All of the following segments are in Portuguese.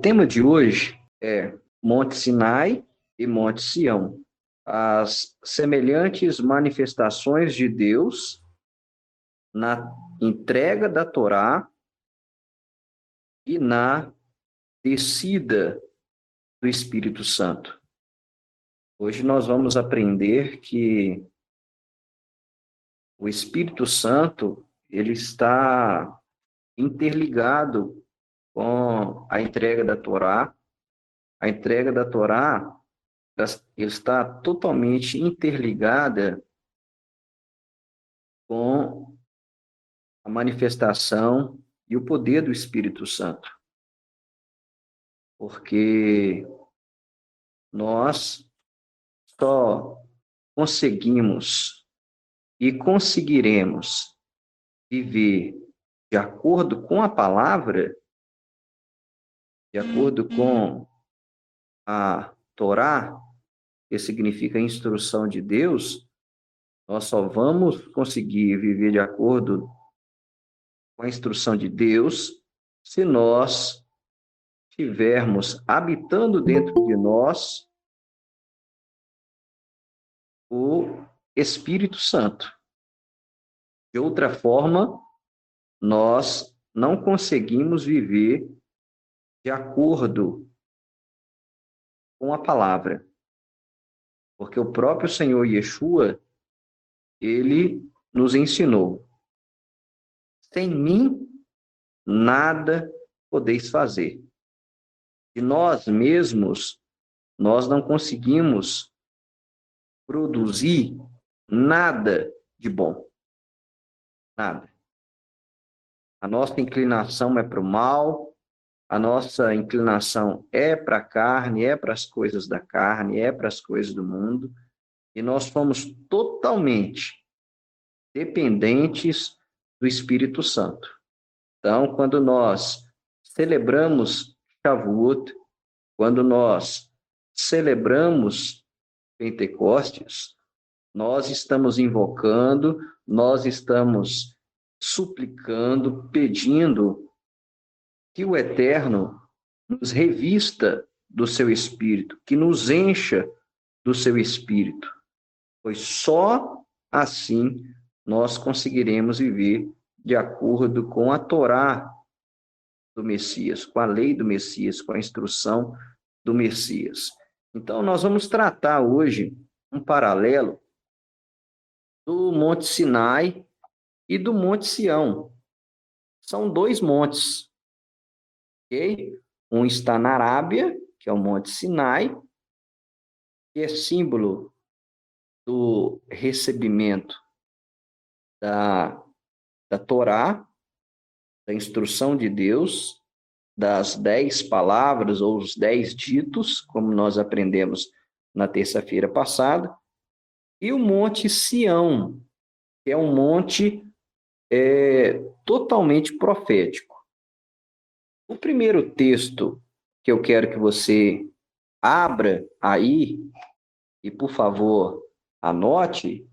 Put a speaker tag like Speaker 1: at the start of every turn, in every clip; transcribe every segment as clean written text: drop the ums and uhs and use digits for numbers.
Speaker 1: tema de hoje é Monte Sinai e Monte Sião, as semelhantes manifestações de Deus na entrega da Torá e na descida do Espírito Santo. Hoje nós vamos aprender que o Espírito Santo, ele está interligado com a entrega da Torá. A entrega da Torá está totalmente interligada com a manifestação e o poder do Espírito Santo. Porque nós só conseguimos e conseguiremos viver de acordo com a palavra, de acordo com a Torá, que significa a instrução de Deus, nós só vamos conseguir viver de acordo com a instrução de Deus se nós estivermos habitando dentro de nós o Espírito Santo. De outra forma, nós não conseguimos viver de acordo com a palavra. Porque o próprio Senhor Yeshua, ele nos ensinou: sem mim, nada podeis fazer. De nós mesmos, nós não conseguimos produzir nada de bom. Nada. A nossa inclinação é para o mal, a nossa inclinação é para a carne, é para as coisas da carne, é para as coisas do mundo, e nós somos totalmente dependentes do Espírito Santo. Então, quando nós celebramos Shavuot, quando nós celebramos Pentecostes, nós estamos invocando, nós estamos suplicando, pedindo que o Eterno nos revista do seu Espírito, que nos encha do seu Espírito, pois só assim nós conseguiremos viver de acordo com a Torá do Messias, com a lei do Messias, com a instrução do Messias. Então, nós vamos tratar hoje um paralelo do Monte Sinai e do Monte Sião. São dois montes, ok? Um está na Arábia, que é o Monte Sinai, que é símbolo do recebimento da Torá, da instrução de Deus, das 10 palavras ou os 10 ditos, como nós aprendemos na terça-feira passada, e o Monte Sião, que é um monte totalmente profético. O primeiro texto que eu quero que você abra aí, e por favor anote,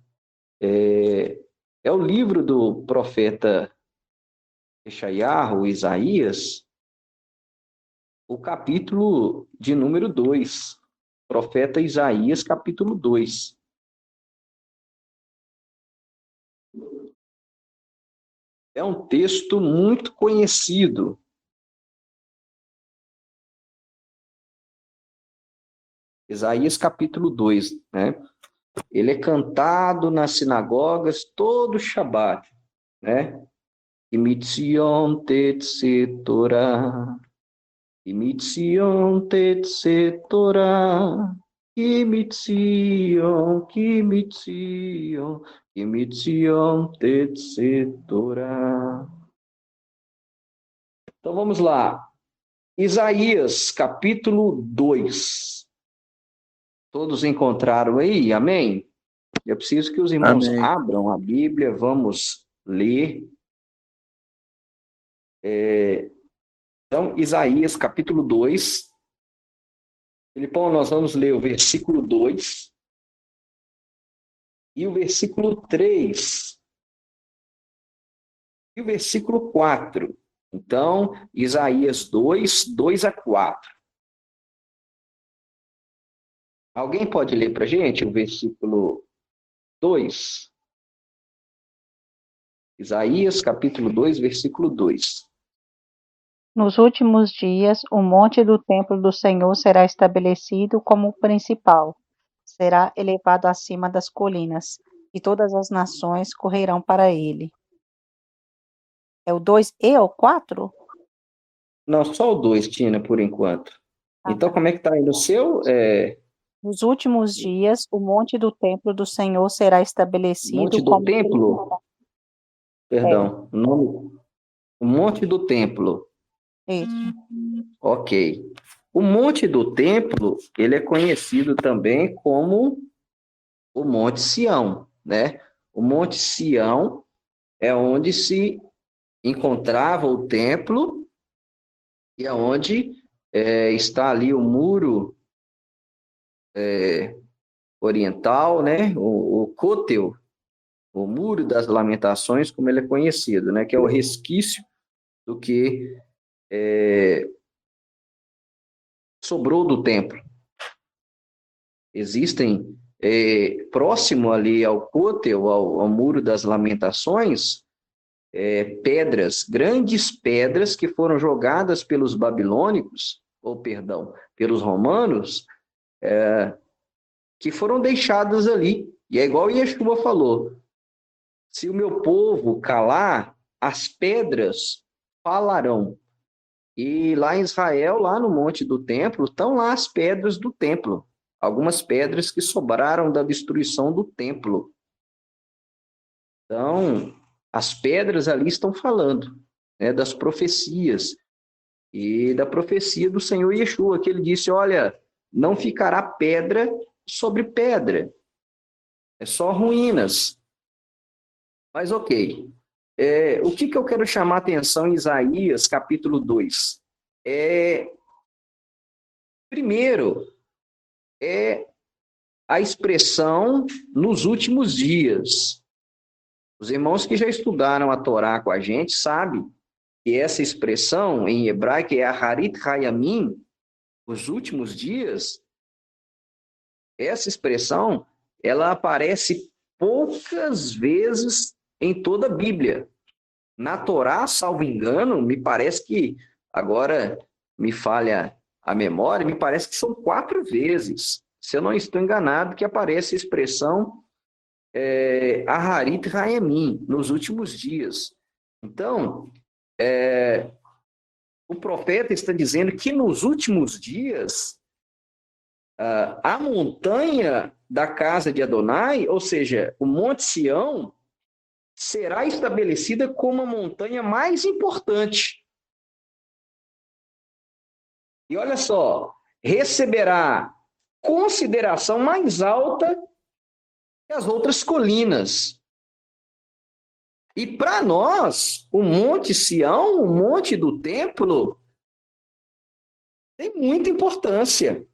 Speaker 1: é o livro do profeta Yeshayahu, Isaías, o capítulo de número 2, profeta Isaías, capítulo 2. É um texto muito conhecido. Isaías, capítulo 2, né? Ele é cantado nas sinagogas todo Shabat, né? Imitzion tetse Torah, Imitzion tetse Torah, Imitzion, Imitzion, Imitzion tetse Torah. Então vamos lá. Isaías, capítulo 2. Todos encontraram aí? Amém? Eu preciso que os irmãos abram a Bíblia, vamos ler. Então, Isaías, capítulo 2. Filipão, nós vamos ler o versículo 2 e o versículo 3 e o versículo 4. Então, Isaías 2, 2-4. Alguém pode ler para a gente o versículo 2? Isaías, capítulo 2, versículo 2.
Speaker 2: Nos últimos dias, o monte do templo do Senhor será estabelecido como o principal, será elevado acima das colinas, e todas as nações correrão para ele. É o 2 e o 4?
Speaker 1: Não, só o 2, Tina, por enquanto.
Speaker 2: Ah,
Speaker 1: Então,
Speaker 2: tá.
Speaker 1: como é que está aí no seu?
Speaker 2: Nos últimos dias, o monte do templo do Senhor será estabelecido
Speaker 1: Monte do
Speaker 2: como
Speaker 1: Templo?
Speaker 2: é,
Speaker 1: Perdão, o nome, o Monte do Templo.
Speaker 2: isso.
Speaker 1: Ok. O Monte do Templo, ele é conhecido também como o Monte Sião, né? O Monte Sião é onde se encontrava o templo e aonde está ali o muro oriental, né? O Côtel, o Muro das Lamentações, como ele é conhecido, né? Que é o resquício do que sobrou do templo. Existem próximo ali ao Côtel, ao Muro das Lamentações, pedras, grandes pedras que foram jogadas pelos babilônicos, ou perdão, pelos romanos, que foram deixadas ali. E é igual Yeshua falou: se o meu povo calar, as pedras falarão. E lá em Israel, lá no Monte do Templo, estão lá as pedras do templo. Algumas pedras que sobraram da destruição do templo. Então, as pedras ali estão falando, né, das profecias. E da profecia do Senhor Yeshua, que ele disse: olha, não ficará pedra sobre pedra, é só ruínas. Mas ok. O que eu quero chamar a atenção em Isaías, capítulo 2? Primeiro, é a expressão nos últimos dias. Os irmãos que já estudaram a Torá com a gente sabem que essa expressão em hebraico é Aharit Hayamim, os últimos dias. Essa expressão, ela aparece poucas vezes em toda a Bíblia. Na Torá, salvo engano, me parece que, agora me falha a memória, me parece que são 4 vezes, se eu não estou enganado, que aparece a expressão Aharit Hayamim, nos últimos dias. Então, o profeta está dizendo que nos últimos dias, a montanha da casa de Adonai, ou seja, o Monte Sião, será estabelecida como a montanha mais importante. E olha só, receberá consideração mais alta que as outras colinas. E para nós, o Monte Sião, o Monte do Templo, tem muita importância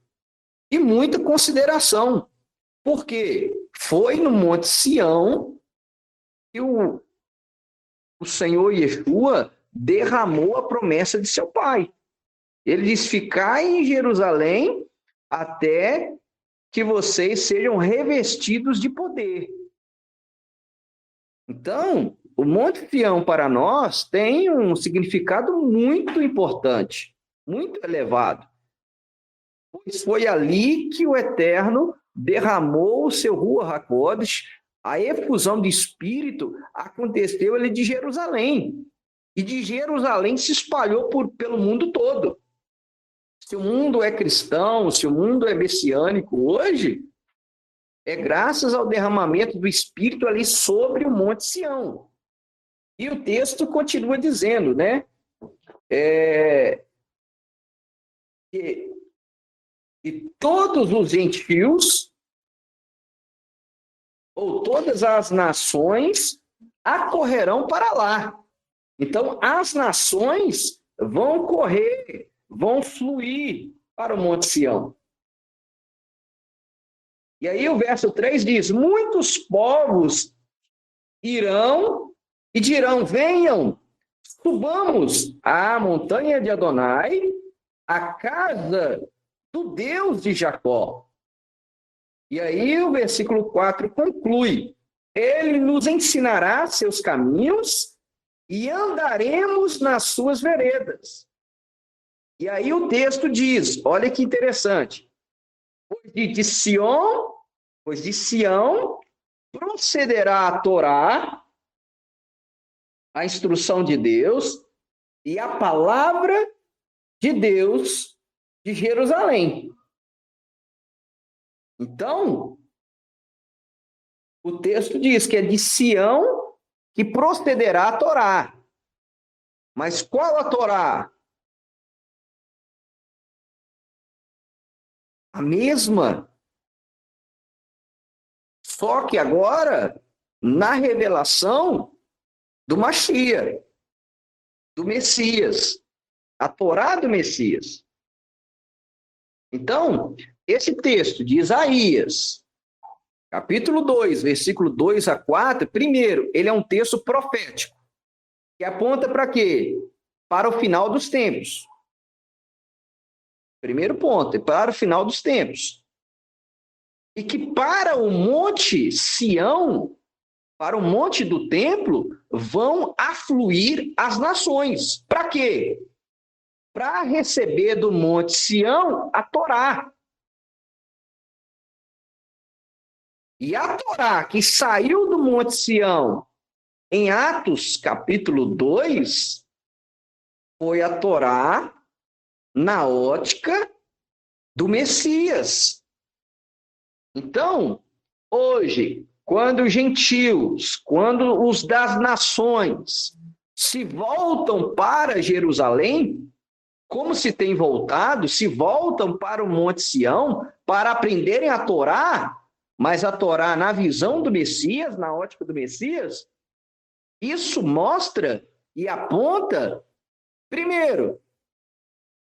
Speaker 1: e muita consideração. Porque foi no Monte Sião que o Senhor Yeshua derramou a promessa de seu Pai. Ele diz: ficai em Jerusalém até que vocês sejam revestidos de poder. Então, o Monte Sião para nós tem um significado muito importante, muito elevado. Pois foi ali que o Eterno derramou o seu Ruach HaKodesh, a efusão de espírito aconteceu ali de Jerusalém. E de Jerusalém se espalhou pelo mundo todo. Se o mundo é cristão, se o mundo é messiânico hoje, é graças ao derramamento do Espírito ali sobre o Monte Sião. E o texto continua dizendo, né? E todos os gentios, ou todas as nações, acorrerão para lá. Então, as nações vão correr, vão fluir para o Monte Sião. E aí o verso 3 diz: muitos povos irão e dirão: venham, subamos à montanha de Adonai, a casa do Deus de Jacó. E aí o versículo 4 conclui: ele nos ensinará seus caminhos e andaremos nas suas veredas. E aí o texto diz, olha que interessante, pois de Sião procederá a Torá, a instrução de Deus, e a palavra de Deus de Jerusalém. Então, o texto diz que é de Sião que procederá a Torá. Mas qual a Torá? A mesma. Só que agora, na revelação do Mashiach, do Messias, a Torá do Messias. Então, esse texto de Isaías, capítulo 2, versículo 2 a 4, primeiro, ele é um texto profético, que aponta para quê? Para o final dos tempos. Primeiro ponto, é para o final dos tempos. E que para o monte Sião, para o monte do templo, vão afluir as nações. Para quê? Para receber do monte Sião a Torá. E a Torá que saiu do monte Sião em Atos capítulo 2, foi a Torá na ótica do Messias. Então, hoje, quando os gentios, quando os das nações se voltam para Jerusalém, como se tem voltado, se voltam para o Monte Sião para aprenderem a Torá, mas a Torá na visão do Messias, na ótica do Messias, isso mostra e aponta, primeiro,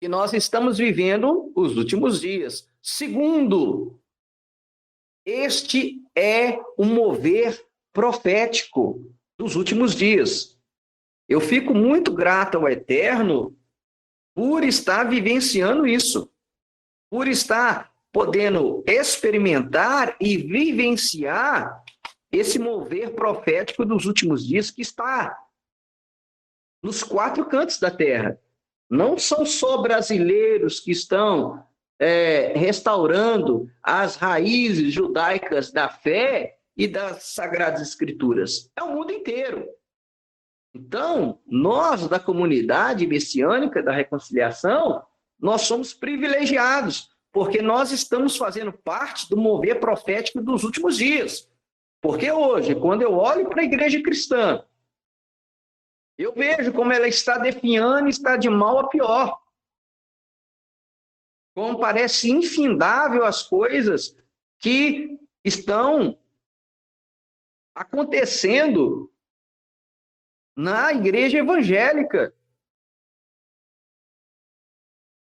Speaker 1: que nós estamos vivendo os últimos dias. Segundo, este é o mover profético dos últimos dias. Eu fico muito grato ao Eterno por estar vivenciando isso, por estar podendo experimentar e vivenciar esse mover profético dos últimos dias que está nos quatro cantos da terra. Não são só brasileiros que estão restaurando as raízes judaicas da fé e das Sagradas Escrituras. É o mundo inteiro. Então, nós da comunidade messiânica da reconciliação, nós somos privilegiados, porque nós estamos fazendo parte do mover profético dos últimos dias. Porque hoje, quando eu olho para a igreja cristã, eu vejo como ela está definhando e está de mal a pior. Como parece infindável as coisas que estão acontecendo na igreja evangélica.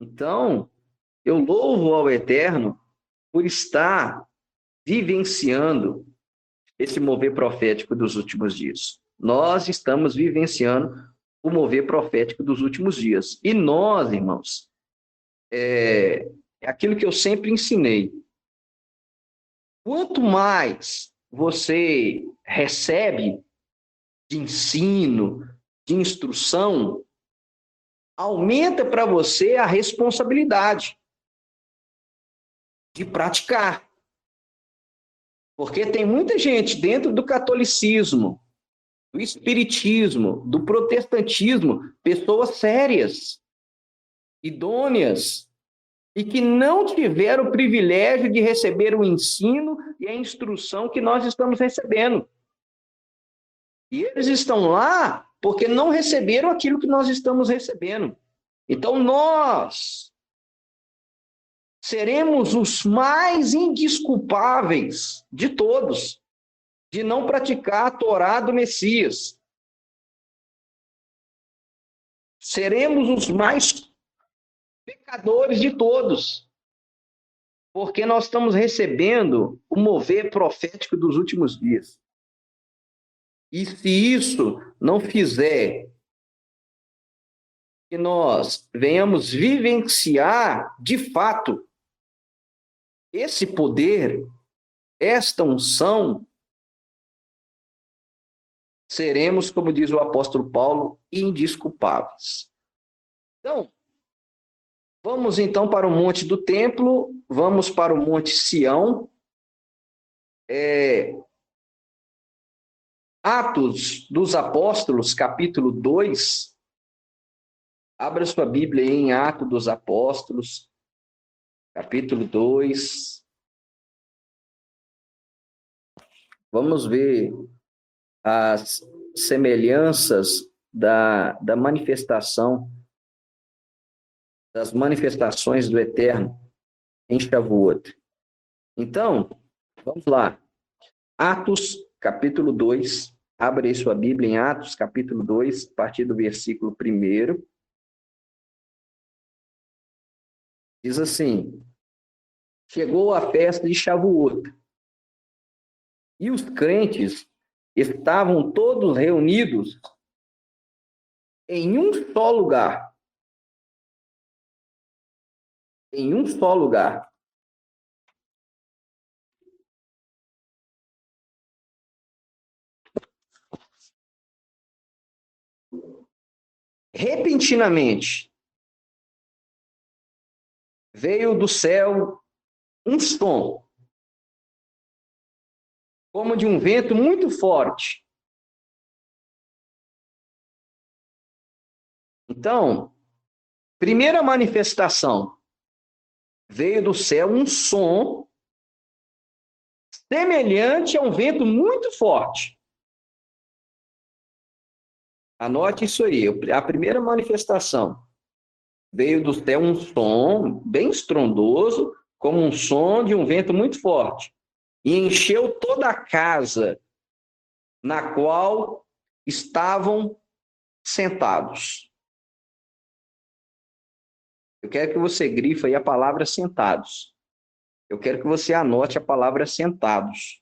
Speaker 1: Então, eu louvo ao Eterno por estar vivenciando esse mover profético dos últimos dias. Nós estamos vivenciando o mover profético dos últimos dias. E nós, irmãos, é aquilo que eu sempre ensinei. Quanto mais você recebe de ensino, de instrução, aumenta para você a responsabilidade de praticar. Porque tem muita gente dentro do catolicismo, do espiritismo, do protestantismo, pessoas sérias, idôneas, e que não tiveram o privilégio de receber o ensino e a instrução que nós estamos recebendo. E eles estão lá porque não receberam aquilo que nós estamos recebendo. Então, nós seremos os mais indesculpáveis de todos de não praticar a Torá do Messias. Seremos os mais pecadores de todos, porque nós estamos recebendo o mover profético dos últimos dias. E se isso não fizer que nós venhamos vivenciar, de fato, esse poder, esta unção, seremos, como diz o apóstolo Paulo, indesculpáveis. Então, vamos então para o Monte do Templo, vamos para o Monte Sião. Atos dos Apóstolos, capítulo 2. Abra sua Bíblia aí em Atos dos Apóstolos, capítulo 2. Vamos ver as semelhanças da manifestação, das manifestações do Eterno em Shavuot. Então, vamos lá. Atos, capítulo 2. Abra aí sua Bíblia em Atos, capítulo 2, a partir do versículo 1. Diz assim: chegou a festa de Shavuot, e os crentes estavam todos reunidos em um só lugar. Em um só lugar. Repentinamente, veio do céu um som, como de um vento muito forte. Então, primeira manifestação, veio do céu um som semelhante a um vento muito forte. Anote isso aí. A primeira manifestação, veio do céu um som bem estrondoso, como um som de um vento muito forte, e encheu toda a casa na qual estavam sentados. Eu quero que você grife aí a palavra sentados. Eu quero que você anote a palavra sentados.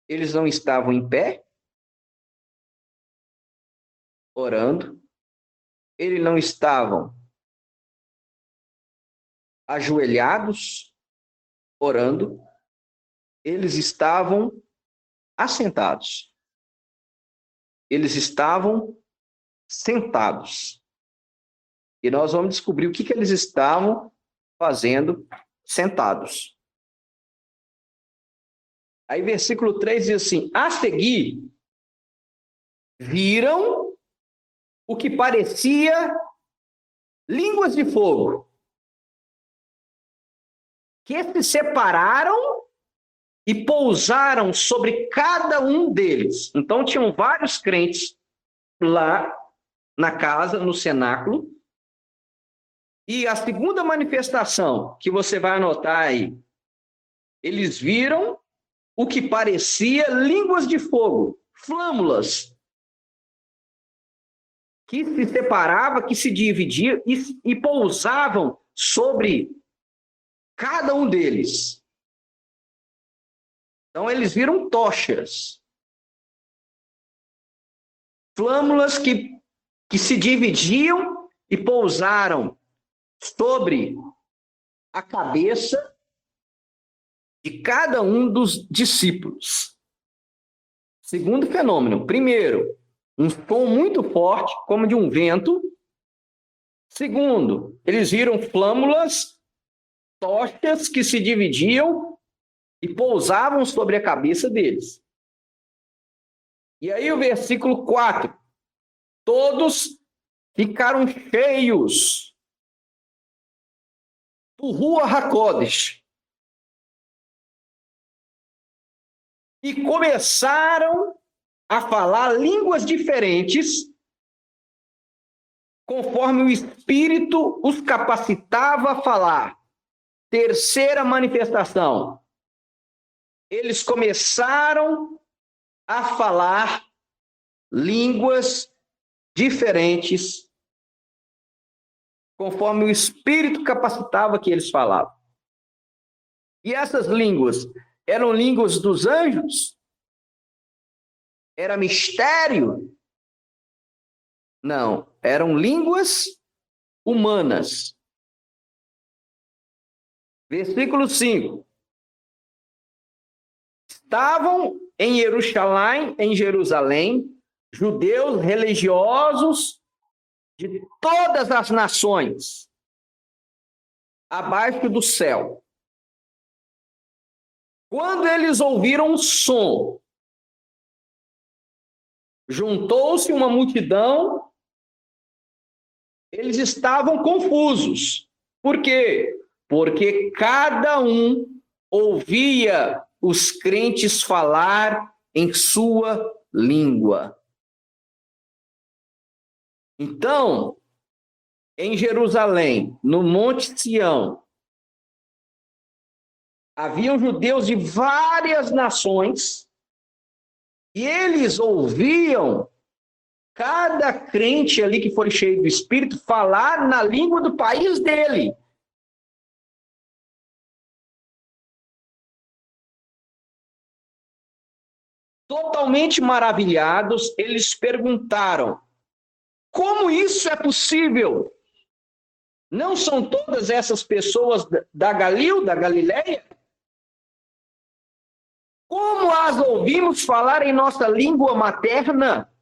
Speaker 1: Eles não estavam em pé, orando. Eles não estavam ajoelhados, orando. Eles estavam assentados. Eles estavam sentados. E nós vamos descobrir o que eles estavam fazendo sentados. Aí, versículo 3 diz assim: a seguir, viram o que parecia línguas de fogo, que se separaram e pousaram sobre cada um deles. Então, tinham vários crentes lá na casa, no cenáculo. E a segunda manifestação, que você vai anotar aí, eles viram o que parecia línguas de fogo, flâmulas, que se separavam, que se dividiam e pousavam sobre cada um deles. Então, eles viram tochas, flâmulas que se dividiam e pousaram sobre a cabeça de cada um dos discípulos. Segundo fenômeno. Primeiro, um som muito forte, como de um vento. Segundo, eles viram flâmulas, tochas que se dividiam e pousavam sobre a cabeça deles. E aí o versículo 4. Todos ficaram cheios do Ruach HaKodesh e começaram a falar línguas diferentes, conforme o Espírito os capacitava a falar. Terceira manifestação. Eles começaram a falar línguas diferentes, conforme o Espírito capacitava que eles falavam. E essas línguas eram línguas dos anjos? Era mistério? Não, eram línguas humanas. Versículo 5. Estavam em Jerusalém, judeus religiosos de todas as nações, abaixo do céu. Quando eles ouviram o som, juntou-se uma multidão, eles estavam confusos. Por quê? Porque cada um ouvia os crentes falar em sua língua. Então, em Jerusalém, no Monte Sião, haviam judeus de várias nações e eles ouviam cada crente ali que foi cheio do Espírito falar na língua do país dele. Totalmente maravilhados, eles perguntaram: como isso é possível? Não são todas essas pessoas da Galileia? Como as ouvimos falar em nossa língua materna?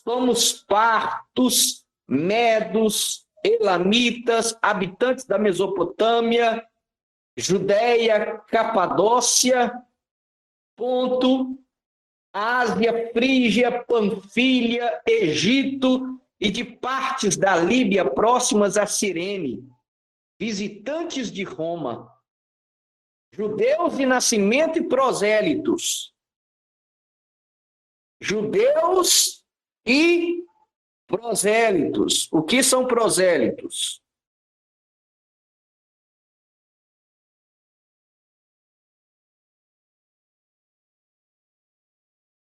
Speaker 1: Somos partos, medos, elamitas, habitantes da Mesopotâmia, Judéia, Capadócia, Ponto, Ásia, Frígia, Panfilha, Egito e de partes da Líbia próximas a Cirene, visitantes de Roma, judeus de nascimento e prosélitos, judeus e prosélitos. O que são prosélitos?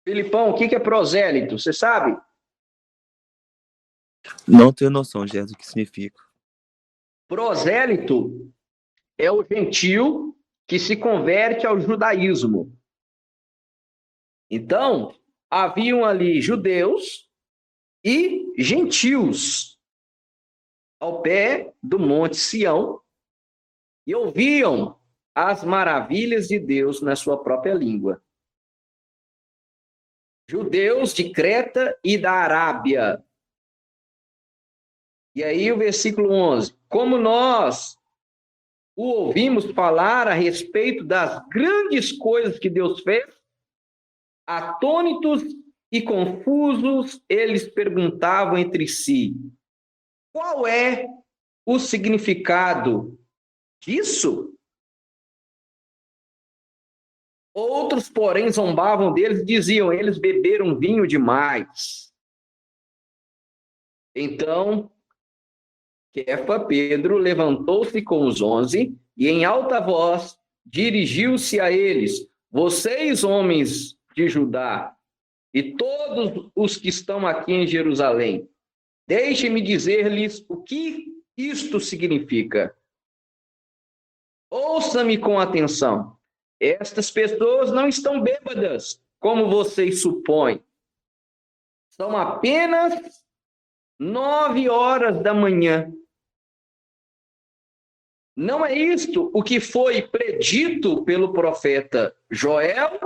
Speaker 1: Filipão, o que é prosélito? Você sabe?
Speaker 3: Não tenho noção, Jéssica, do que significa.
Speaker 1: Prosélito é o gentio que se converte ao judaísmo. Então, haviam ali judeus e gentios ao pé do Monte Sião e ouviam as maravilhas de Deus na sua própria língua. Judeus de Creta e da Arábia. E aí o versículo 11. Como nós o ouvimos falar a respeito das grandes coisas que Deus fez, atônitos e confusos, eles perguntavam entre si: qual é o significado disso? Outros, porém, zombavam deles e diziam: eles beberam vinho demais. Então, Kefa, Pedro, levantou-se com os 11 e, em alta voz, dirigiu-se a eles: vocês, homens de Judá, e todos os que estão aqui em Jerusalém, deixem-me dizer-lhes o que isto significa. Ouça-me com atenção. Estas pessoas não estão bêbadas, como vocês supõem. São apenas 9 horas da manhã. Não é isto o que foi predito pelo profeta Joel?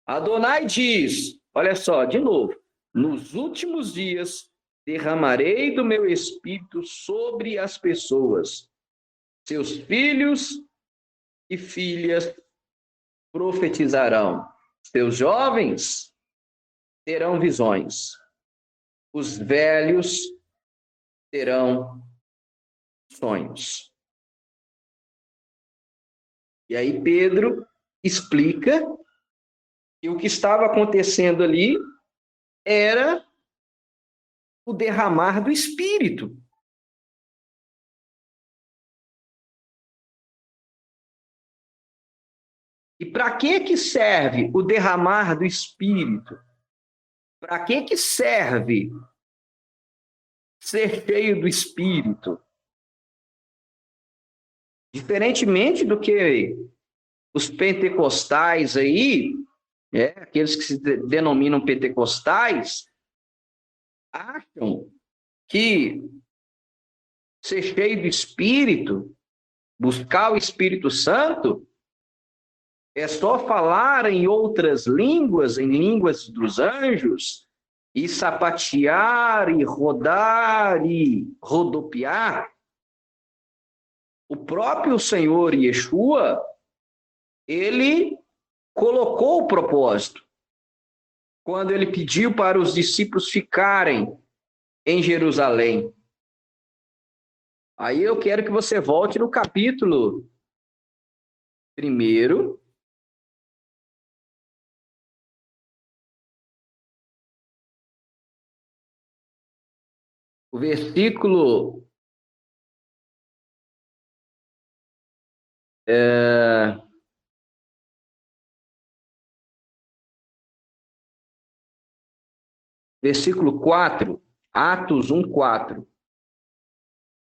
Speaker 1: Adonai diz, olha só, de novo: nos últimos dias derramarei do meu espírito sobre as pessoas. Seus filhos e filhas profetizarão. Seus jovens terão visões. Os velhos terão sonhos. E aí Pedro explica que o que estava acontecendo ali era o derramar do Espírito. E para que serve o derramar do Espírito? Para que serve ser cheio do Espírito? Diferentemente do que os pentecostais aí, aqueles que se denominam pentecostais, acham que ser cheio do Espírito, buscar o Espírito Santo, é só falar em outras línguas, em línguas dos anjos, e sapatear, e rodar, e rodopiar. O próprio Senhor Yeshua, ele colocou o propósito. Quando ele pediu para os discípulos ficarem em Jerusalém. Aí eu quero que você volte no capítulo 1, o versículo versículo 4, Atos 1:4.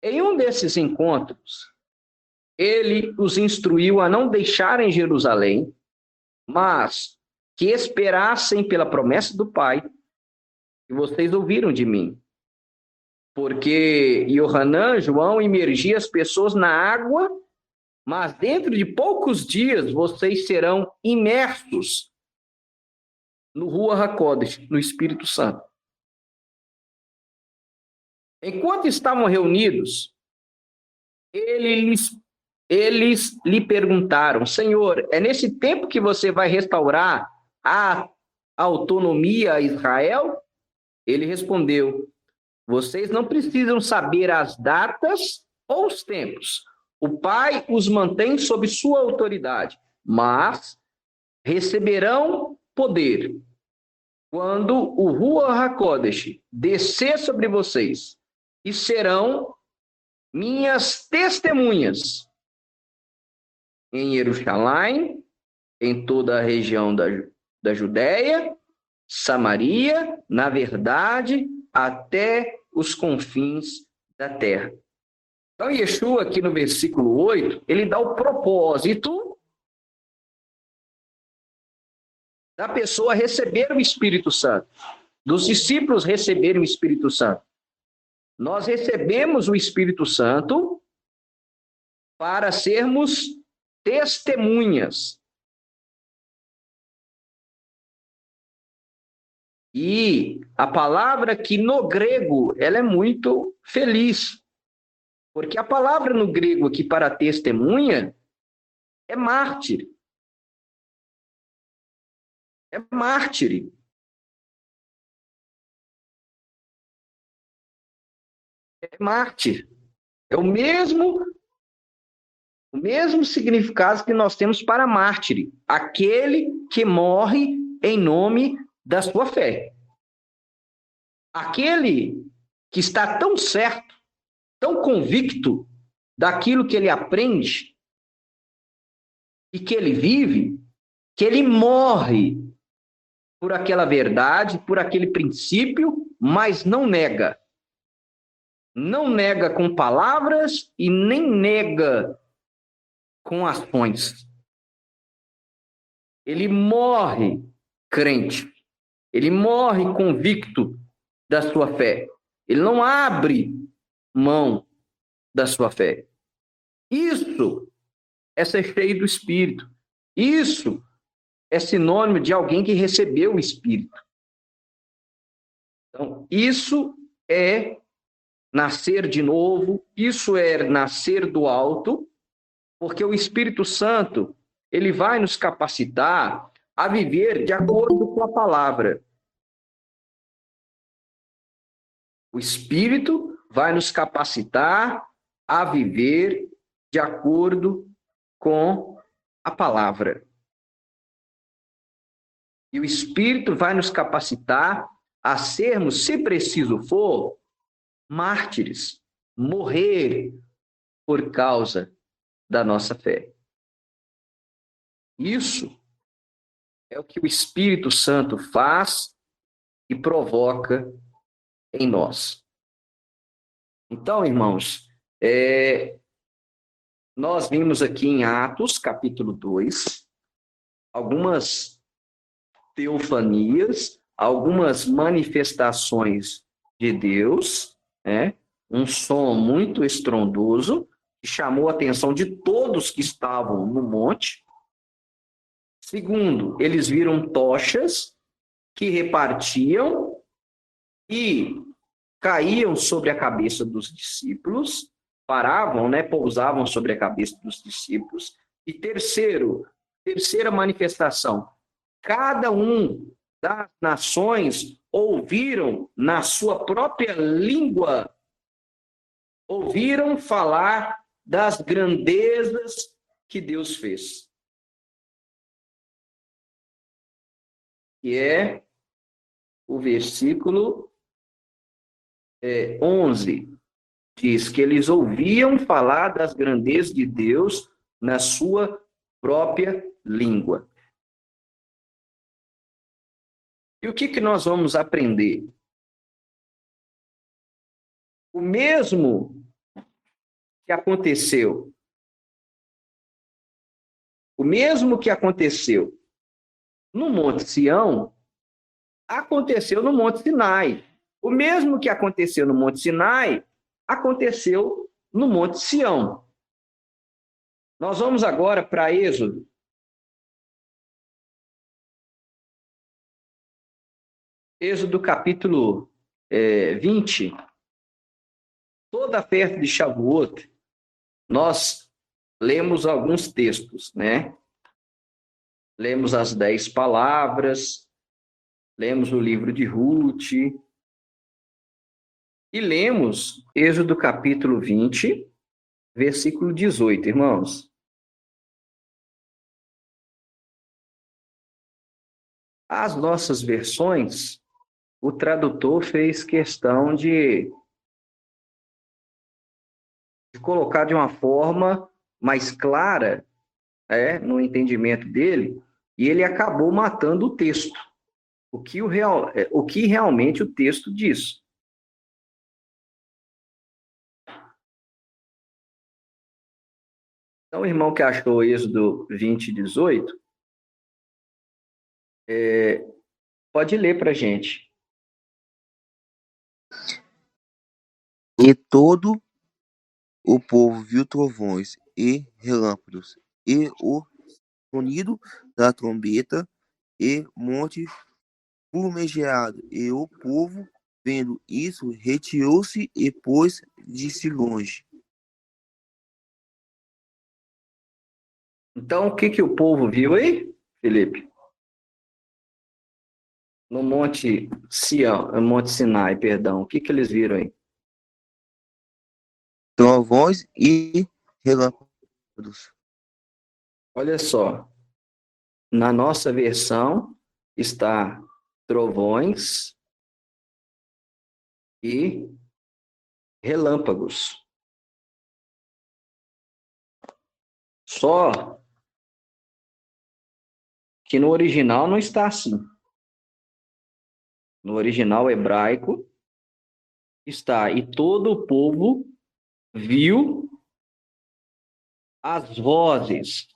Speaker 1: Em um desses encontros, ele os instruiu a não deixarem Jerusalém, mas que esperassem pela promessa do Pai, que vocês ouviram de mim. Porque Yohanan, João, imergia as pessoas na água, mas dentro de poucos dias vocês serão imersos no Ruach HaKodesh, no Espírito Santo. Enquanto estavam reunidos, eles lhe perguntaram: Senhor, é nesse tempo que você vai restaurar a autonomia a Israel? Ele respondeu: vocês não precisam saber as datas ou os tempos. O Pai os mantém sob sua autoridade, mas receberão poder quando o Ruach HaKodesh descer sobre vocês, e serão minhas testemunhas em Jerusalém, em toda a região da Judéia, Samaria, na verdade, até os confins da terra. Então, Yeshua, aqui no versículo 8, ele dá o propósito da pessoa receber o Espírito Santo, dos discípulos receberem o Espírito Santo. Nós recebemos o Espírito Santo para sermos testemunhas. E a palavra que no grego, ela é muito feliz. Porque a palavra no grego aqui para testemunha é mártir. É mártir. É mártir. É o mesmo significado que nós temos para mártir. Aquele que morre em nome da sua fé. Aquele que está tão certo, tão convicto daquilo que ele aprende e que ele vive, que ele morre por aquela verdade, por aquele princípio, mas não nega. Não nega com palavras e nem nega com ações. Ele morre crente. Ele morre convicto da sua fé. Ele não abre mão da sua fé. Isso é ser cheio do Espírito. Isso é sinônimo de alguém que recebeu o Espírito. Então, isso é nascer de novo, isso é nascer do alto, porque o Espírito Santo, ele vai nos capacitar a viver de acordo com a palavra. O Espírito vai nos capacitar a viver de acordo com a palavra. E o Espírito vai nos capacitar a sermos, se preciso for, mártires, morrer por causa da nossa fé. Isso é o que o Espírito Santo faz e provoca em nós. Então, irmãos, nós vimos aqui em Atos, capítulo 2, algumas teofanias, algumas manifestações de Deus, né? Um som muito estrondoso, que chamou a atenção de todos que estavam no monte. Segundo, eles viram tochas que repartiam e caíam sobre a cabeça dos discípulos, paravam, né, pousavam sobre a cabeça dos discípulos. E terceira manifestação, cada um das nações ouviram na sua própria língua, ouviram falar das grandezas que Deus fez. Que é o versículo 11. Diz que eles ouviam falar das grandezas de Deus na sua própria língua. E o que nós vamos aprender? O mesmo que aconteceu, no Monte Sião, aconteceu no Monte Sinai. O mesmo que aconteceu no Monte Sinai, aconteceu no Monte Sião. Nós vamos agora para Êxodo. Êxodo capítulo 20. Toda a festa de Shavuot, nós lemos alguns textos, né? Lemos as 10 palavras, lemos o livro de Ruth, e lemos Êxodo capítulo 20, versículo 18, irmãos. As nossas versões, o tradutor fez questão de colocar de uma forma mais clara, no entendimento dele, e ele acabou matando o texto, o que realmente o texto diz. Então, o irmão que achou Êxodo 20, 18, pode ler para a gente.
Speaker 3: E todo o povo viu trovões e relâmpagos, e o sonido da trombeta, e monte fumegado. E o povo, vendo isso, retirou-se e pôs-se longe.
Speaker 1: Então, o que o povo viu aí, Felipe? No Monte Sinai, perdão. O que eles viram aí?
Speaker 3: Trovões e relâmpagos.
Speaker 1: Olha só. Na nossa versão está trovões e relâmpagos. Só que no original não está assim. No original hebraico está: e todo o povo viu as vozes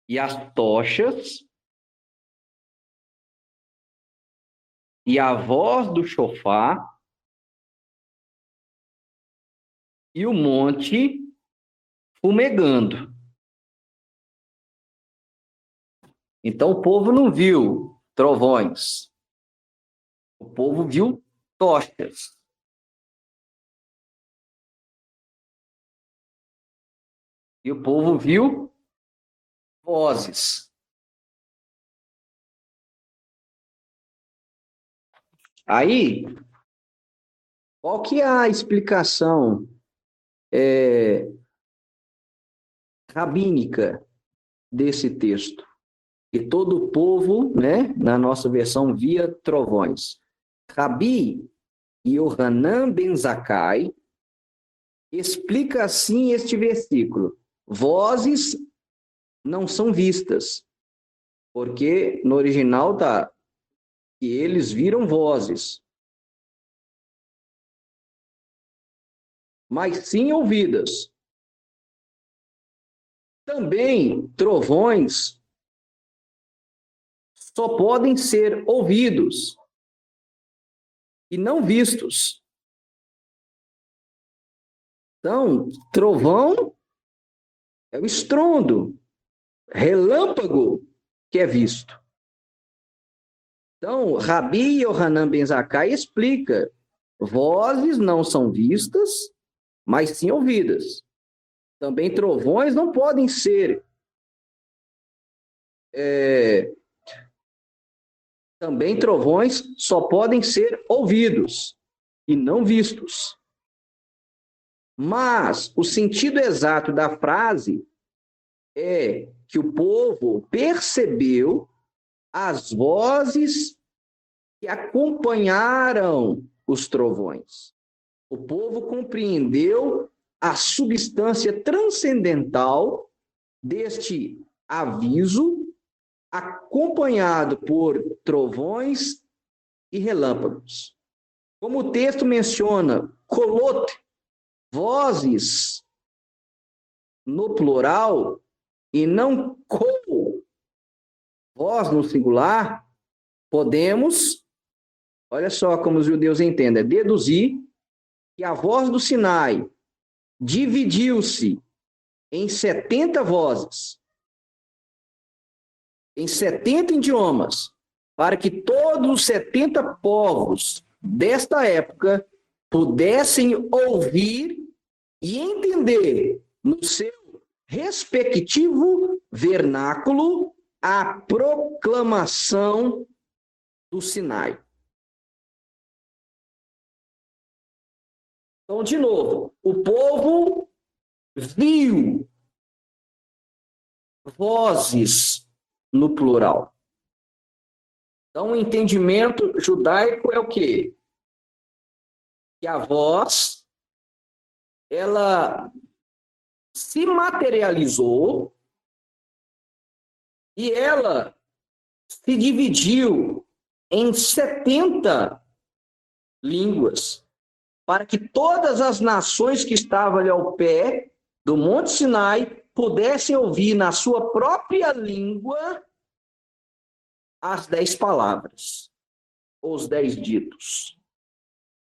Speaker 1: e as tochas e a voz do chofar e o monte fumegando. Então o povo não viu trovões. O povo viu tochas. E o povo viu vozes. Aí, qual que é a explicação rabínica desse texto? E todo o povo, né, na nossa versão, via trovões. Rabi Yohanan ben Zakkai explica assim este versículo: vozes não são vistas, porque no original está que eles viram vozes, mas sim ouvidas. Também trovões só podem ser ouvidos, e não vistos. Então, trovão é o estrondo, relâmpago que é visto. Então, Rabi Yohanan ben Zakkai explica: vozes não são vistas, mas sim ouvidas. Também trovões não podem ser também trovões só podem ser ouvidos e não vistos. Mas o sentido exato da frase é que o povo percebeu as vozes que acompanharam os trovões. O povo compreendeu a substância transcendental deste aviso, acompanhado por trovões e relâmpagos. Como o texto menciona, kolot, vozes, no plural, e não kol, voz no singular, podemos, olha só como os judeus entendem, deduzir que a voz do Sinai dividiu-se em 70 vozes, em 70 idiomas, para que todos os 70 povos desta época pudessem ouvir e entender no seu respectivo vernáculo a proclamação do Sinai. Então, de novo, o povo viu vozes no plural. Então, o entendimento judaico é o quê? Que a voz, ela se materializou e ela se dividiu em 70 línguas, para que todas as nações que estavam ali ao pé do Monte Sinai pudessem ouvir na sua própria língua as 10 palavras, ou os 10 ditos,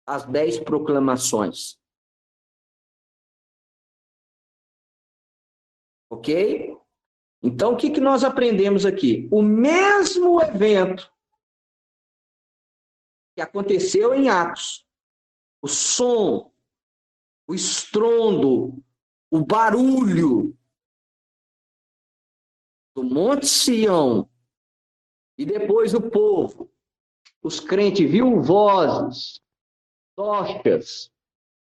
Speaker 1: as 10 proclamações. Ok? Então, o que nós aprendemos aqui? O mesmo evento que aconteceu em Atos, o som, o estrondo, o barulho do Monte Sião, e depois o povo, os crentes, viu vozes, tochas,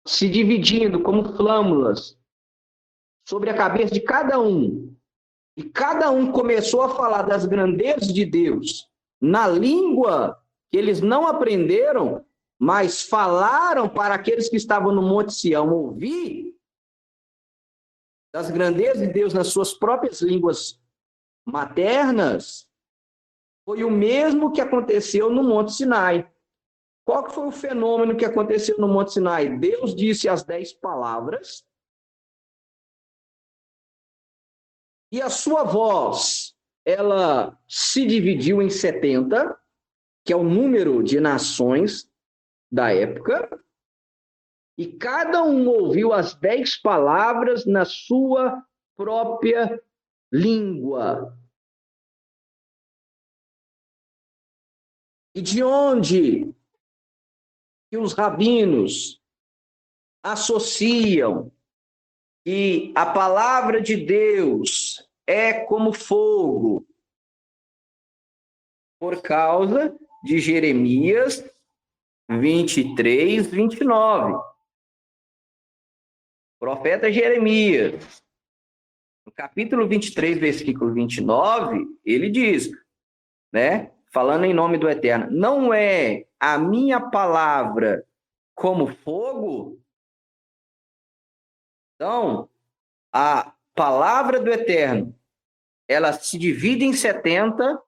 Speaker 1: se dividindo como flâmulas sobre a cabeça de cada um. E cada um começou a falar das grandezas de Deus na língua que eles não aprenderam, mas falaram para aqueles que estavam no Monte Sião ouvir das grandezas de Deus nas suas próprias línguas maternas. Foi o mesmo que aconteceu no Monte Sinai. Qual que foi o fenômeno que aconteceu no Monte Sinai? Deus disse as 10 palavras e a sua voz, ela se dividiu em 70, que é o número de nações da época, e cada um ouviu as 10 palavras na sua própria língua. E de onde que os rabinos associam que a palavra de Deus é como fogo? Por causa de Jeremias 23, 29. O profeta Jeremias, no capítulo 23, versículo 29, ele diz, né, falando em nome do Eterno, não é a minha palavra como fogo? Então, a palavra do Eterno, ela se divide em 70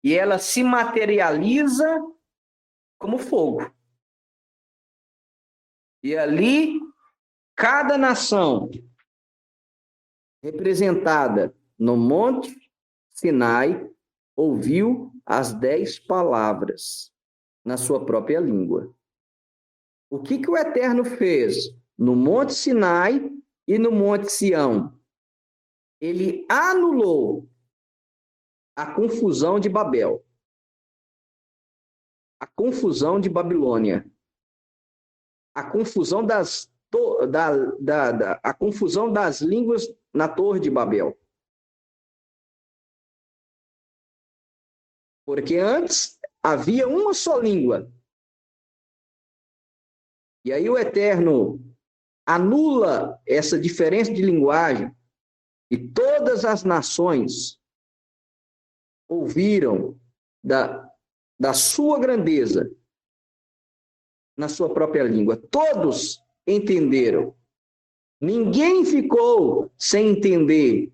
Speaker 1: e ela se materializa como fogo. E ali, cada nação representada no Monte Sinai ouviu as 10 palavras na sua própria língua. O que o Eterno fez no Monte Sinai e no Monte Sião? Ele anulou a confusão de Babel, a confusão de Babilônia, a confusão a confusão das línguas na Torre de Babel. Porque antes havia uma só língua. E aí o Eterno anula essa diferença de linguagem e todas as nações ouviram da sua grandeza na sua própria língua. Todos entenderam. Ninguém ficou sem entender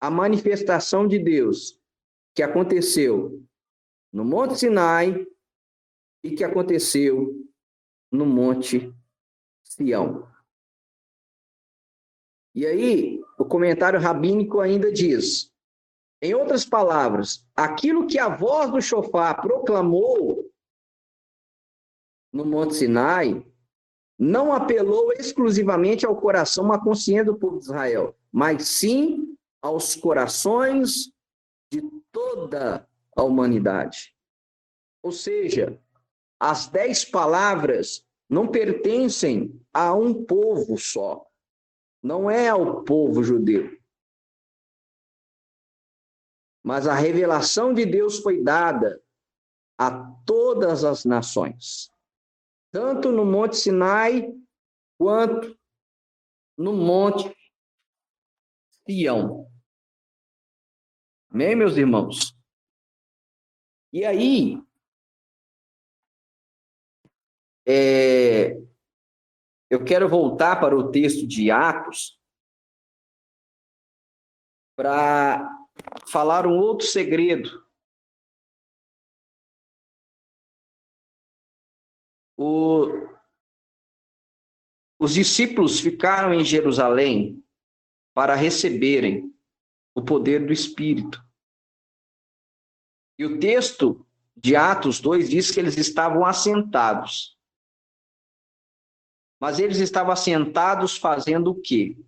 Speaker 1: a manifestação de Deus que aconteceu no Monte Sinai e que aconteceu no Monte Sião. E aí, o comentário rabínico ainda diz, em outras palavras, aquilo que a voz do shofar proclamou no Monte Sinai não apelou exclusivamente ao coração, à consciência do povo de Israel, mas sim aos corações de toda a humanidade. Ou seja, as 10 palavras não pertencem a um povo só. Não é ao povo judeu. Mas a revelação de Deus foi dada a todas as nações. Tanto no Monte Sinai, quanto no Monte Sião. Amém, meus irmãos? E aí, eu quero voltar para o texto de Atos para falar um outro segredo. Os discípulos ficaram em Jerusalém para receberem o poder do Espírito. E o texto de Atos 2 diz que eles estavam assentados. Mas eles estavam assentados fazendo o quê?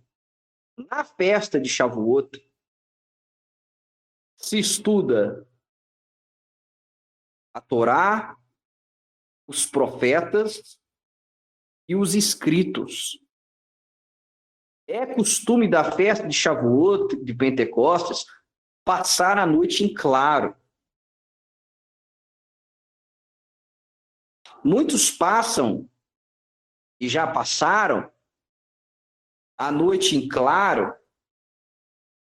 Speaker 1: Na festa de Shavuot, se estuda a Torá, os profetas e os escritos. É costume da festa de Shavuot, de Pentecostes, passar a noite em claro. Muitos passam, e já passaram, a noite em claro,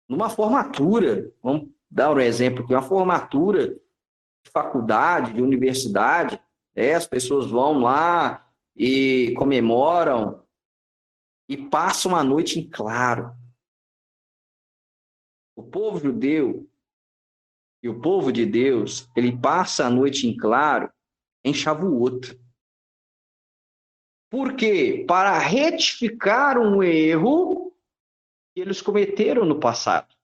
Speaker 1: numa formatura. Vamos dar um exemplo aqui, uma formatura de faculdade, de universidade. As pessoas vão lá e comemoram e passam a noite em claro. O povo judeu e o povo de Deus, ele passa a noite em claro em Shavuot. Por quê? Para retificar um erro que eles cometeram no passado.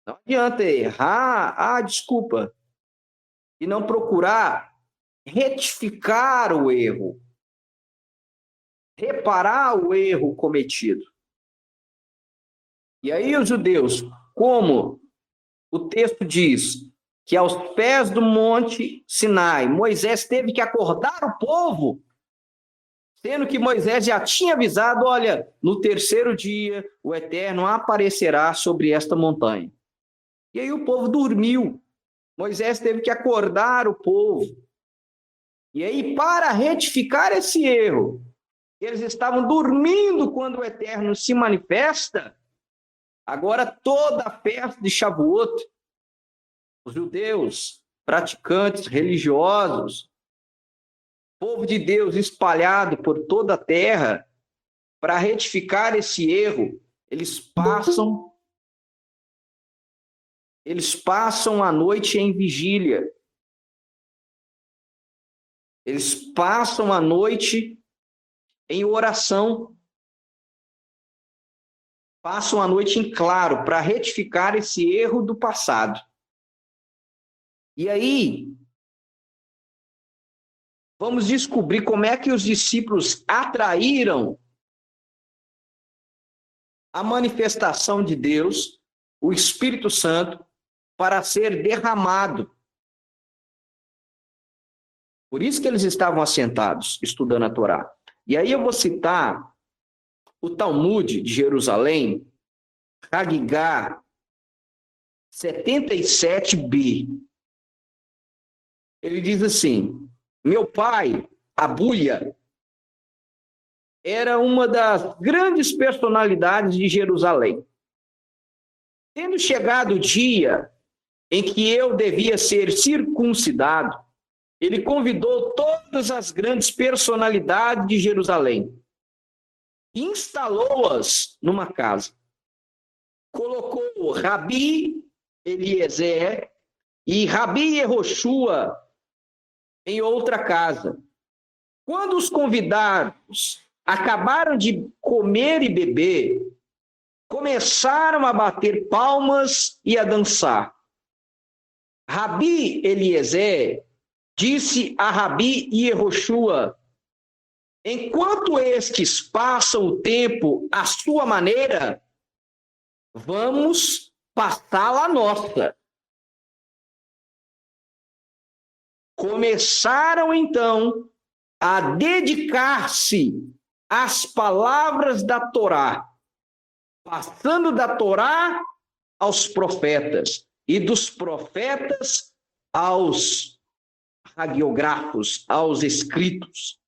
Speaker 1: Não adianta errar, desculpa, e não procurar retificar o erro, reparar o erro cometido. E aí os judeus, como o texto diz, que aos pés do Monte Sinai, Moisés teve que acordar o povo, sendo que Moisés já tinha avisado, olha, no terceiro dia o Eterno aparecerá sobre esta montanha. E aí o povo dormiu. Moisés teve que acordar o povo. E aí, para retificar esse erro, eles estavam dormindo quando o Eterno se manifesta. Agora, toda a festa de Shavuot, os judeus, praticantes, religiosos, povo de Deus espalhado por toda a terra, para retificar esse erro, eles passam a noite em vigília. Eles passam a noite em oração. Passam a noite em claro para retificar esse erro do passado. E aí, vamos descobrir como é que os discípulos atraíram a manifestação de Deus, o Espírito Santo, para ser derramado. Por isso que eles estavam assentados, estudando a Torá. E aí eu vou citar o Talmud de Jerusalém, Hagigá 77b. Ele diz assim: meu pai, Abuia, era uma das grandes personalidades de Jerusalém. Tendo chegado o dia em que eu devia ser circuncidado, ele convidou todas as grandes personalidades de Jerusalém, instalou-as numa casa. Colocou Rabi Eliezer e Rabi Yehoshua em outra casa. Quando os convidados acabaram de comer e beber, começaram a bater palmas e a dançar. Rabi Eliezer disse a Rabi Yehoshua: enquanto estes passam o tempo à sua maneira, vamos passá-la a nossa. Começaram então a dedicar-se às palavras da Torá, passando da Torá aos profetas e dos profetas aos hagiografos, aos escritos.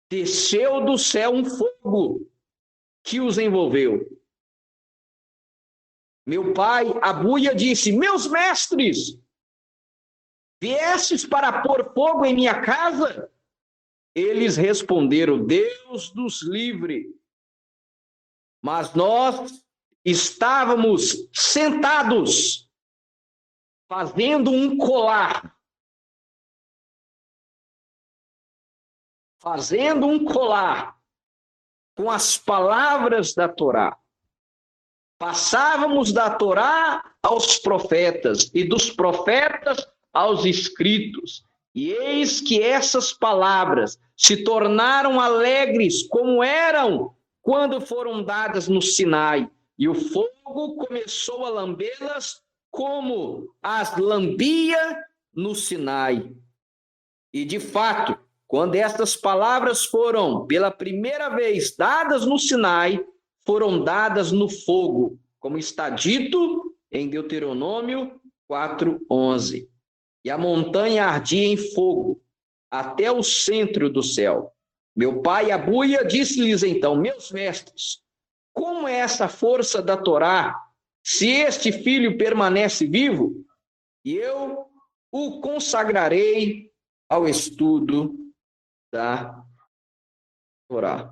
Speaker 1: Desceu do céu um fogo que os envolveu. Meu pai, Abuia, disse: meus mestres, viestes para pôr fogo em minha casa? Eles responderam: Deus nos livre. Mas nós estávamos sentados, fazendo um colar. Fazendo um colar com as palavras da Torá. Passávamos da Torá aos profetas e dos profetas aos escritos. E eis que essas palavras se tornaram alegres como eram quando foram dadas no Sinai. E o fogo começou a lambê-las como as lambia no Sinai. E de fato, quando estas palavras foram pela primeira vez dadas no Sinai, foram dadas no fogo, como está dito em Deuteronômio 4:11. E a montanha ardia em fogo até o centro do céu. Meu pai, Abuia, disse-lhes então: meus mestres, como é essa força da Torá, se este filho permanece vivo? E eu o consagrarei ao estudo da Torá.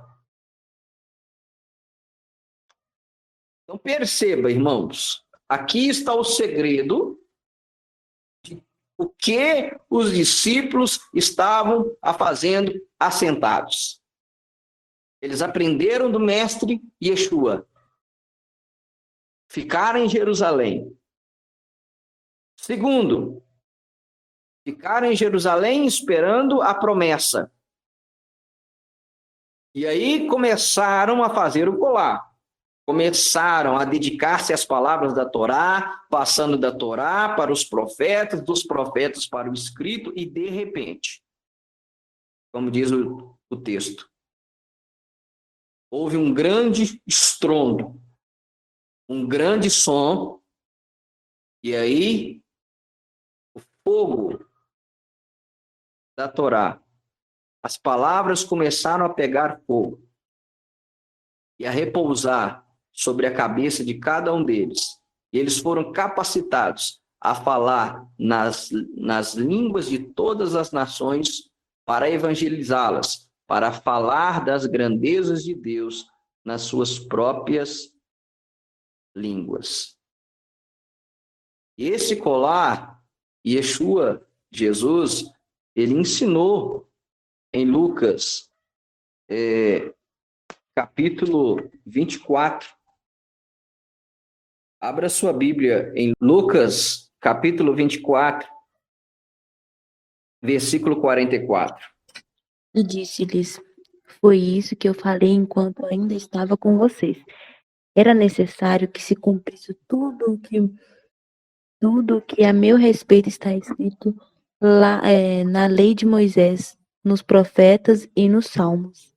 Speaker 1: Então perceba, irmãos, aqui está o segredo de o que os discípulos estavam fazendo assentados. Eles aprenderam do mestre Yeshua, ficaram em Jerusalém. Segundo, ficaram em Jerusalém esperando a promessa. E aí começaram a fazer o colar. Começaram a dedicar-se às palavras da Torá, passando da Torá para os profetas, dos profetas para o escrito, e de repente, como diz o texto, houve um grande estrondo, um grande som, e aí o fogo da Torá, as palavras começaram a pegar fogo e a repousar sobre a cabeça de cada um deles. E eles foram capacitados a falar nas línguas de todas as nações para evangelizá-las, para falar das grandezas de Deus nas suas próprias línguas. E esse colar, Yeshua, Jesus, ele ensinou em Lucas, capítulo 24. Abra sua Bíblia em Lucas, capítulo 24, versículo 44.
Speaker 4: E disse-lhes: Foi isso que eu falei enquanto ainda estava com vocês. Era necessário que se cumprisse tudo que a meu respeito está escrito lá, na lei de Moisés, nos profetas e nos salmos.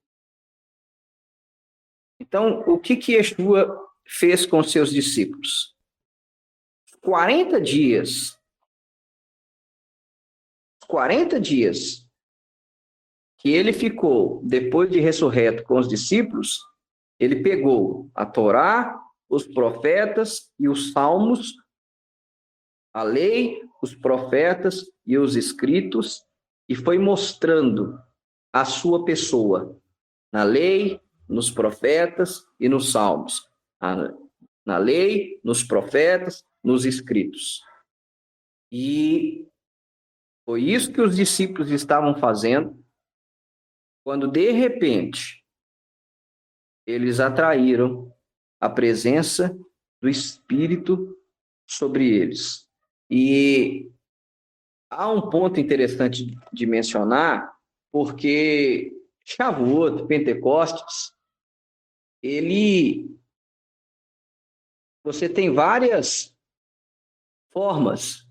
Speaker 1: Então, o que Yeshua fez com seus discípulos? 40 dias que ele ficou depois de ressurreto com os discípulos, ele pegou a Torá, os profetas e os salmos, a lei, os profetas e os escritos, e foi mostrando a sua pessoa na lei, nos profetas e nos salmos. Na lei, nos profetas, nos escritos. E foi isso que os discípulos estavam fazendo quando, de repente, eles atraíram a presença do Espírito sobre eles. E há um ponto interessante de mencionar, porque Shavuot, Pentecostes, você tem várias formas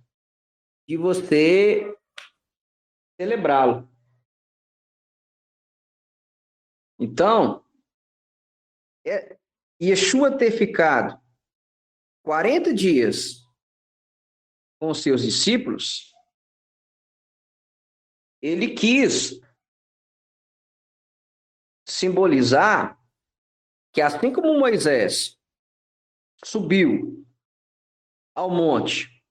Speaker 1: de você celebrá-lo. Então, Yeshua ter ficado 40 dias com seus discípulos, ele quis simbolizar que, assim como Moisés subiu ao monte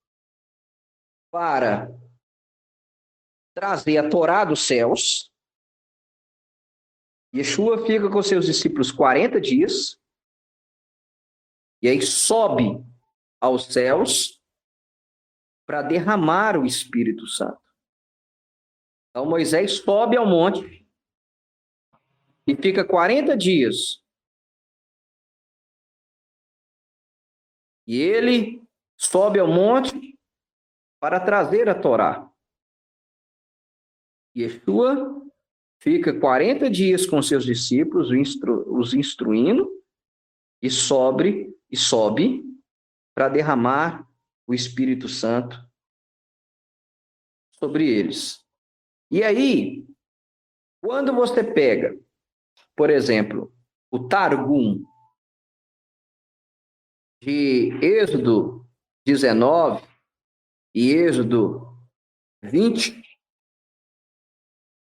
Speaker 1: para trazer a Torá dos céus, Yeshua fica com seus discípulos 40 dias, e aí sobe aos céus para derramar o Espírito Santo. Então Moisés sobe ao monte e fica 40 dias. E ele sobe ao monte para trazer a Torá. Yeshua fica 40 dias com seus discípulos, os instruindo, e sobe para derramar o Espírito Santo sobre eles. E aí, quando você pega, por exemplo, o Targum de Êxodo 19 e Êxodo 20,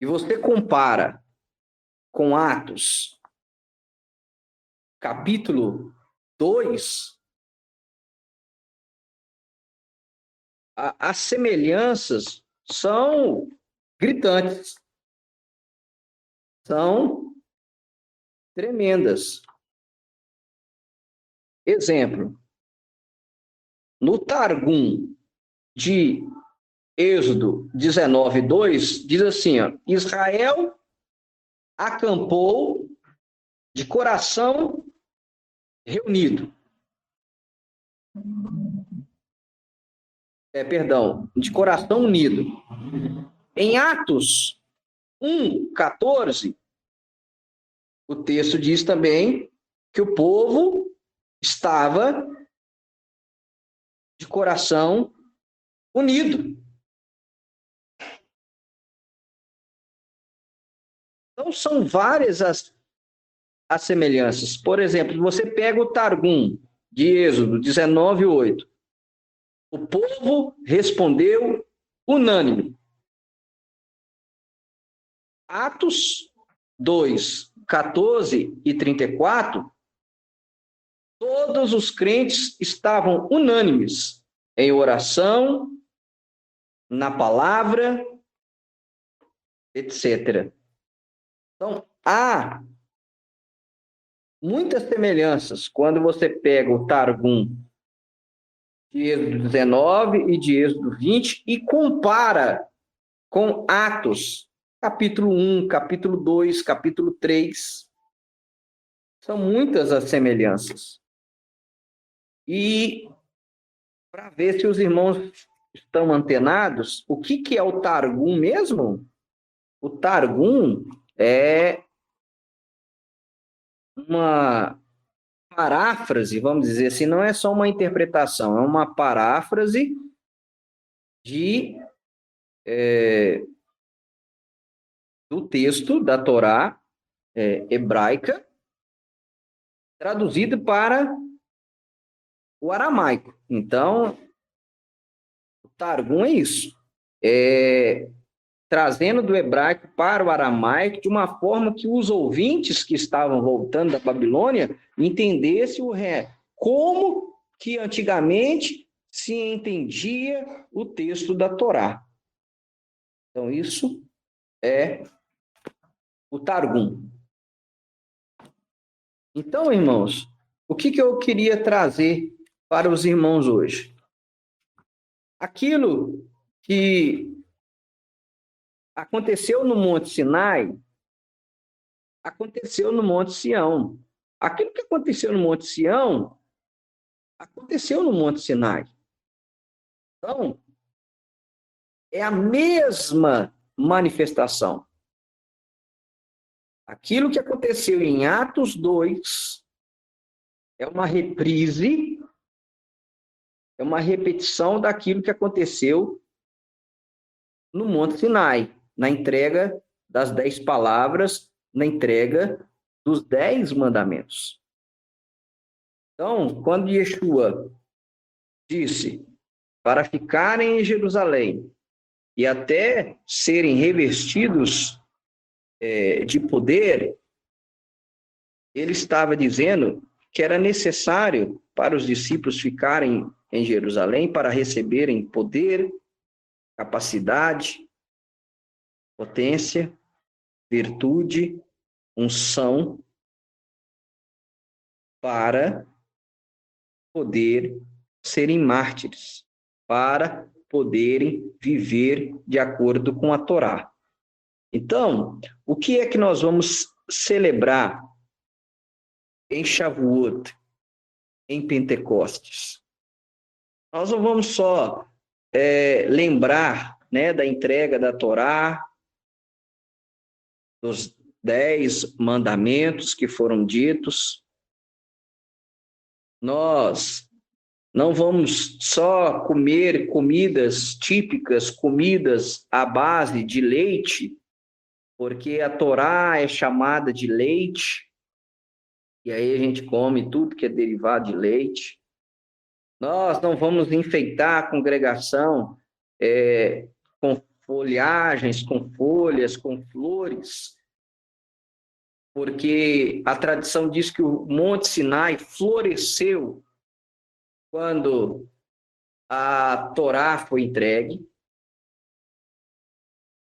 Speaker 1: e você compara com Atos, capítulo 2, as semelhanças são gritantes, são tremendas. Exemplo, no Targum de Êxodo 19, 2, diz assim, ó, Israel acampou de coração reunido. De coração unido. Em Atos 1, 14, o texto diz também que o povo estava de coração unido. Então, são várias as semelhanças. Por exemplo, você pega o Targum de Êxodo 19, 8. O povo respondeu unânime. Atos 2, 14 e 34, todos os crentes estavam unânimes em oração, na palavra, etc. Então, há muitas semelhanças quando você pega o Targum de Êxodo 19 e de Êxodo 20 e compara com Atos, capítulo 1, capítulo 2, capítulo 3. São muitas as semelhanças. E para ver se os irmãos estão antenados, o que é o Targum mesmo? O Targum é uma paráfrase, vamos dizer assim, não é só uma interpretação, é uma paráfrase de, do texto da Torá hebraica, traduzido para o aramaico. Então, o Targum é isso. Trazendo do hebraico para o aramaico de uma forma que os ouvintes que estavam voltando da Babilônia entendessem como que antigamente se entendia o texto da Torá. Então, isso é o Targum. Então, irmãos, o que eu queria trazer para os irmãos hoje? Aquilo que aconteceu no Monte Sinai, aconteceu no Monte Sião. Aquilo que aconteceu no Monte Sião, aconteceu no Monte Sinai. Então, é a mesma manifestação. Aquilo que aconteceu em Atos 2 é uma reprise, é uma repetição daquilo que aconteceu no Monte Sinai, na entrega das 10 palavras, na entrega dos 10 mandamentos. Então, quando Yeshua disse para ficarem em Jerusalém e até serem revestidos de poder, ele estava dizendo que era necessário para os discípulos ficarem em Jerusalém para receberem poder, capacidade, potência, virtude, unção, para poder serem mártires, para poderem viver de acordo com a Torá. Então, o que é que nós vamos celebrar em Shavuot, em Pentecostes? Nós não vamos só lembrar, né, da entrega da Torá, dos 10 mandamentos que foram ditos. Nós não vamos só comer comidas típicas, comidas à base de leite, porque a Torá é chamada de leite, e aí a gente come tudo que é derivado de leite. Nós não vamos enfeitar a congregação com folhagens, com folhas, com flores, porque a tradição diz que o Monte Sinai floresceu quando a Torá foi entregue.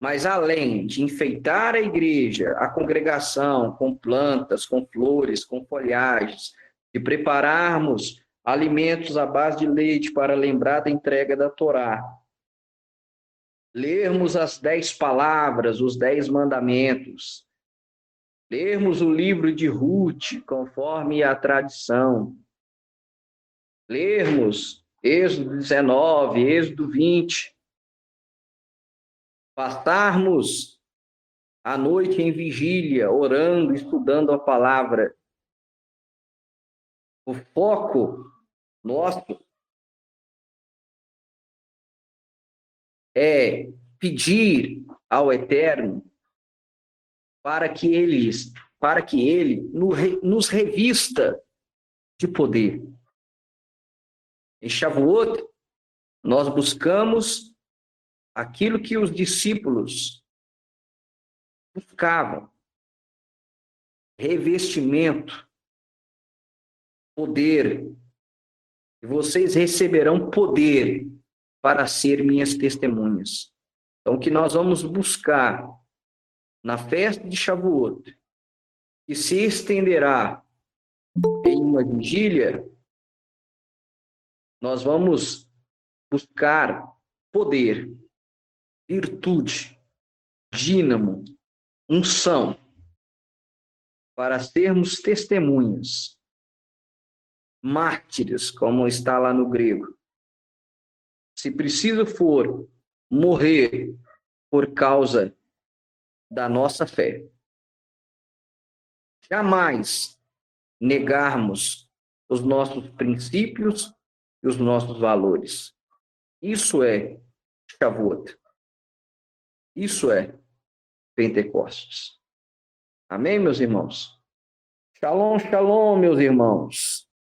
Speaker 1: Mas além de enfeitar a igreja, a congregação, com plantas, com flores, com folhagens, de prepararmos alimentos à base de leite para lembrar da entrega da Torá, lermos as 10 palavras, os 10 mandamentos, lermos o livro de Ruth, conforme a tradição, lermos Êxodo 19, Êxodo 20, passarmos a noite em vigília, orando, estudando a palavra. O foco nosso é pedir ao Eterno para que ele nos revista de poder. Em Shavuot, nós buscamos aquilo que os discípulos buscavam: revestimento, poder. E vocês receberão poder para ser minhas testemunhas. Então, o que nós vamos buscar na festa de Shavuot, que se estenderá em uma vigília, nós vamos buscar poder, virtude, dínamo, unção, para sermos testemunhas, mártires, como está lá no grego, se preciso for, morrer por causa da nossa fé. Jamais negarmos os nossos princípios e os nossos valores. Isso é Shavuot. Isso é Pentecostes. Amém, meus irmãos? Shalom, shalom, meus irmãos.